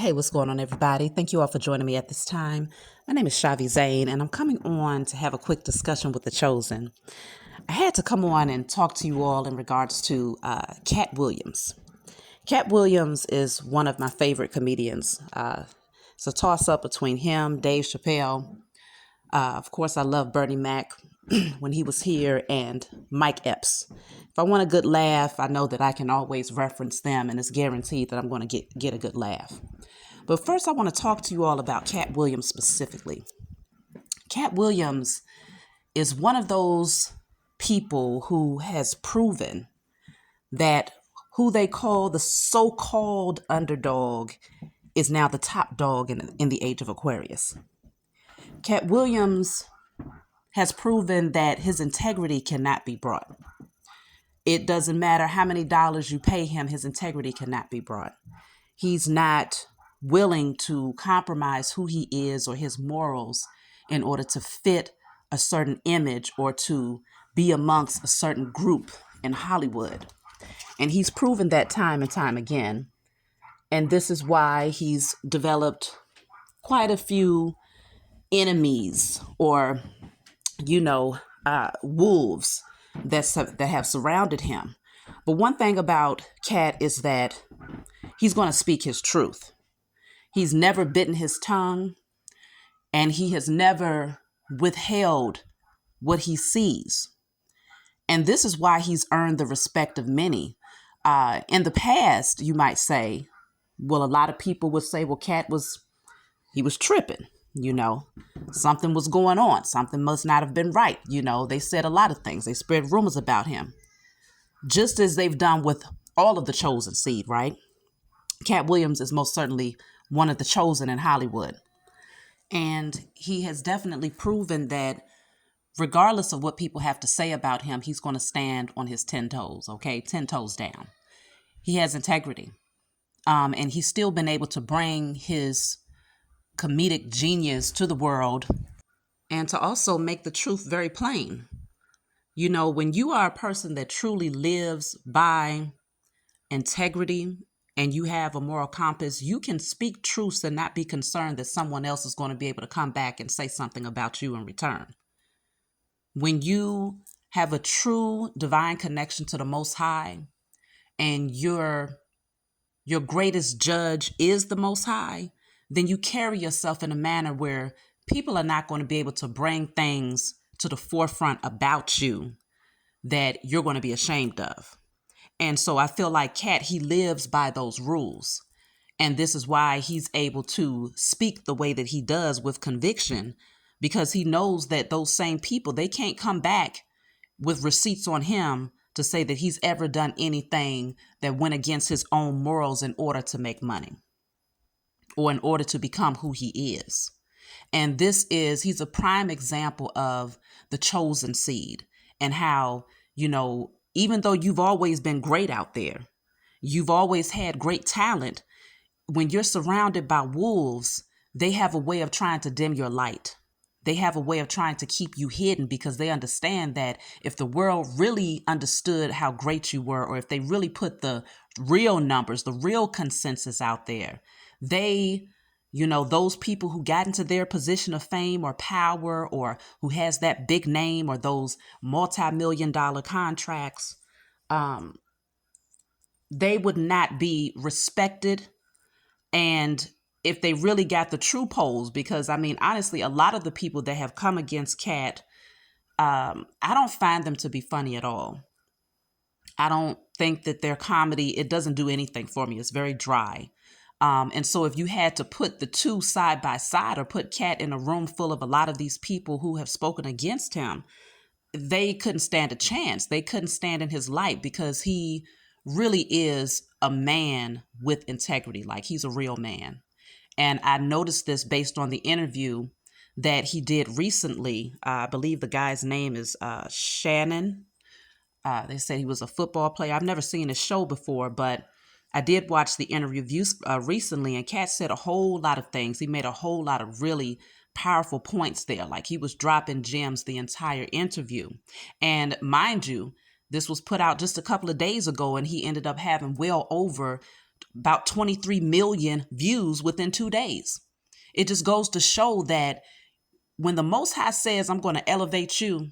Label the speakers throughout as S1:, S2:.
S1: Hey, what's going on, everybody? Thank you all for joining me at this time. My name is Shavi Zane, and I'm coming on to have a quick discussion with The Chosen. I had to come on and talk to you all in regards to Katt Williams. Katt Williams is one of my favorite comedians. It's a toss-up between him, Dave Chappelle. Of course, I love Bernie Mac when he was here, and Mike Epps. If I want a good laugh, I know that I can always reference them, and it's guaranteed that I'm going to get a good laugh. But first, I want to talk to you all about Katt Williams specifically. Katt Williams is one of those people who has proven that who they call the so-called underdog is now the top dog in the age of Aquarius. Katt Williams has proven that his integrity cannot be brought. It doesn't matter how many dollars you pay him, his integrity cannot be brought. He's not willing to compromise who he is or his morals in order to fit a certain image or to be amongst a certain group in Hollywood. And he's proven that time and time again. And this is why he's developed quite a few enemies or, wolves that have surrounded him. But one thing about Katt is that he's going to speak his truth. He's never bitten his tongue, and he has never withheld what he sees. And this is why he's earned the respect of many. In the past, you might say, well, a lot of people would say, well, Katt was tripping, something was going on. Something must not have been right. They said a lot of things. They spread rumors about him, just as they've done with all of the chosen seed, right? Katt Williams is most certainly one of the chosen in Hollywood. And he has definitely proven that regardless of what people have to say about him, he's going to stand on his 10 toes, okay? 10 toes down. He has integrity. And he's still been able to bring his comedic genius to the world and to also make the truth very plain. When you are a person that truly lives by integrity and you have a moral compass, you can speak truths and not be concerned that someone else is going to be able to come back and say something about you in return. When you have a true divine connection to the Most High and your greatest judge is the Most High, then you carry yourself in a manner where people are not going to be able to bring things to the forefront about you that you're going to be ashamed of. And so I feel like Katt, he lives by those rules. And this is why he's able to speak the way that he does with conviction, because he knows that those same people, they can't come back with receipts on him to say that he's ever done anything that went against his own morals in order to make money or in order to become who he is. And he's a prime example of the chosen seed and how, even though you've always been great out there, you've always had great talent, when you're surrounded by wolves, they have a way of trying to dim your light. They have a way of trying to keep you hidden because they understand that if the world really understood how great you were, or if they really put the real numbers, the real consensus out there, those people who got into their position of fame or power or who has that big name or those multi-million-dollar contracts, they would not be respected. And if they really got the true polls, because honestly, a lot of the people that have come against Katt, I don't find them to be funny at all. I don't think that their comedy, it doesn't do anything for me. It's very dry. And so if you had to put the two side by side or put Katt in a room full of a lot of these people who have spoken against him, they couldn't stand a chance. They couldn't stand in his light because he really is a man with integrity. Like, he's a real man. And I noticed this based on the interview that he did recently. I believe the guy's name is Shannon. They said he was a football player. I've never seen his show before, but I did watch the interview recently, and Katt said a whole lot of things. He made a whole lot of really powerful points there. Like, he was dropping gems the entire interview. And mind you, this was put out just a couple of days ago, and he ended up having well over about 23 million views within 2 days. It just goes to show that when the Most High says, I'm going to elevate you,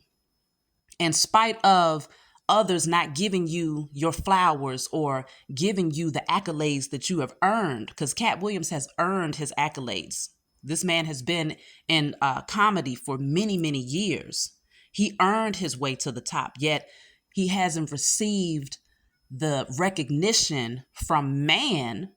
S1: in spite of others not giving you your flowers or giving you the accolades that you have earned, because Katt Williams has earned his accolades. This man has been in comedy for many, many years. He earned his way to the top, yet he hasn't received the recognition from man,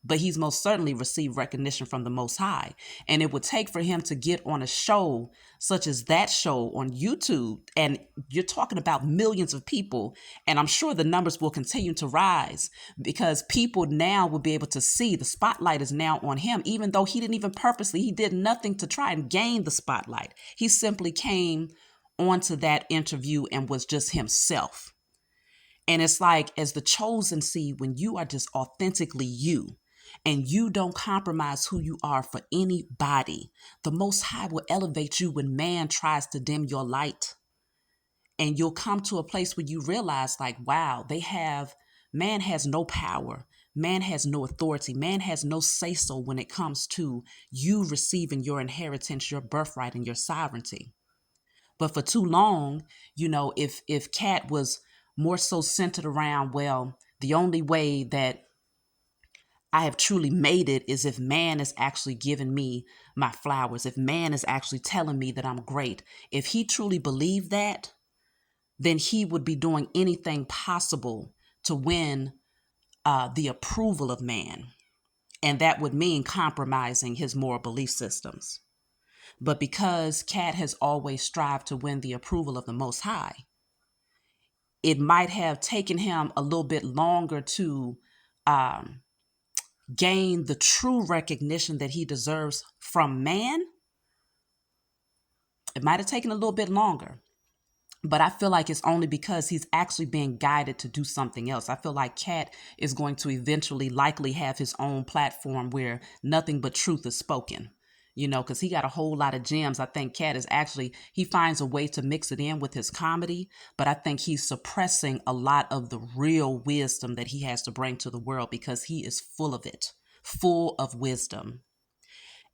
S1: but he's most certainly received recognition from the Most High. And it would take for him to get on a show such as that show on YouTube, and you're talking about millions of people, and I'm sure the numbers will continue to rise because people now will be able to see the spotlight is now on him, even though he didn't even purposely, he did nothing to try and gain the spotlight. He simply came onto that interview and was just himself. And it's like, as the chosen seed, when you are just authentically you and you don't compromise who you are for anybody, the Most High will elevate you when man tries to dim your light. And you'll come to a place where you realize, like, wow, man has no power. Man has no authority. Man has no say-so when it comes to you receiving your inheritance, your birthright, and your sovereignty. But for too long, if Katt was more so centered around, well, the only way that I have truly made it is if man is actually giving me my flowers, if man is actually telling me that I'm great. If he truly believed that, then he would be doing anything possible to win the approval of man. And that would mean compromising his moral belief systems. But because Katt has always strived to win the approval of the Most High, it might have taken him a little bit longer to gain the true recognition that he deserves from man. It might have taken a little bit longer. But I feel like it's only because he's actually being guided to do something else. I feel like Katt is going to eventually likely have his own platform where nothing but truth is spoken. Because he got a whole lot of gems. I think Katt he finds a way to mix it in with his comedy, but I think he's suppressing a lot of the real wisdom that he has to bring to the world because he is full of it, full of wisdom.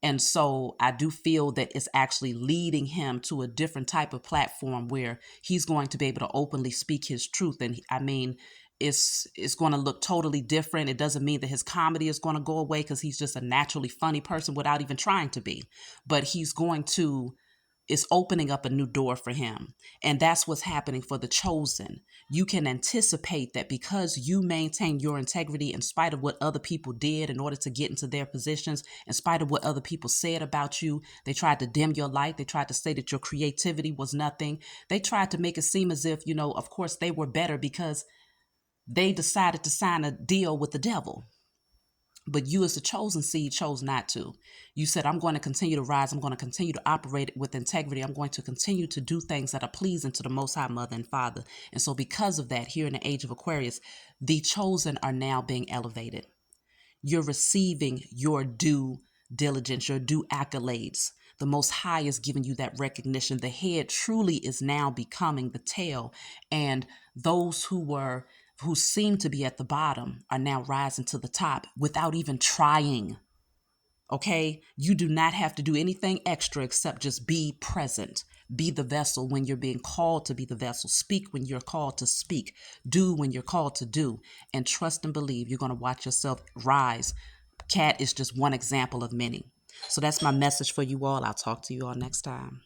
S1: And so I do feel that it's actually leading him to a different type of platform where he's going to be able to openly speak his truth. And it's going to look totally different. It doesn't mean that his comedy is going to go away because he's just a naturally funny person without even trying to be. But it's opening up a new door for him. And that's what's happening for the chosen. You can anticipate that because you maintain your integrity in spite of what other people did in order to get into their positions, in spite of what other people said about you. They tried to dim your light. They tried to say that your creativity was nothing. They tried to make it seem as if, of course they were better because they decided to sign a deal with the devil. But you as the chosen seed chose not to. You said, I'm going to continue to rise. I'm going to continue to operate with integrity. I'm going to continue to do things that are pleasing to the Most High Mother and Father. And so because of that, here in the age of Aquarius, the chosen are now being elevated. You're receiving your due diligence, your due accolades. The Most High is giving you that recognition. The head truly is now becoming the tail. And those who seem to be at the bottom are now rising to the top without even trying. Okay? You do not have to do anything extra except just be present. Be the vessel when you're being called to be the vessel. Speak when you're called to speak. Do when you're called to do. And trust and believe you're going to watch yourself rise. Katt is just one example of many. So that's my message for you all. I'll talk to you all next time.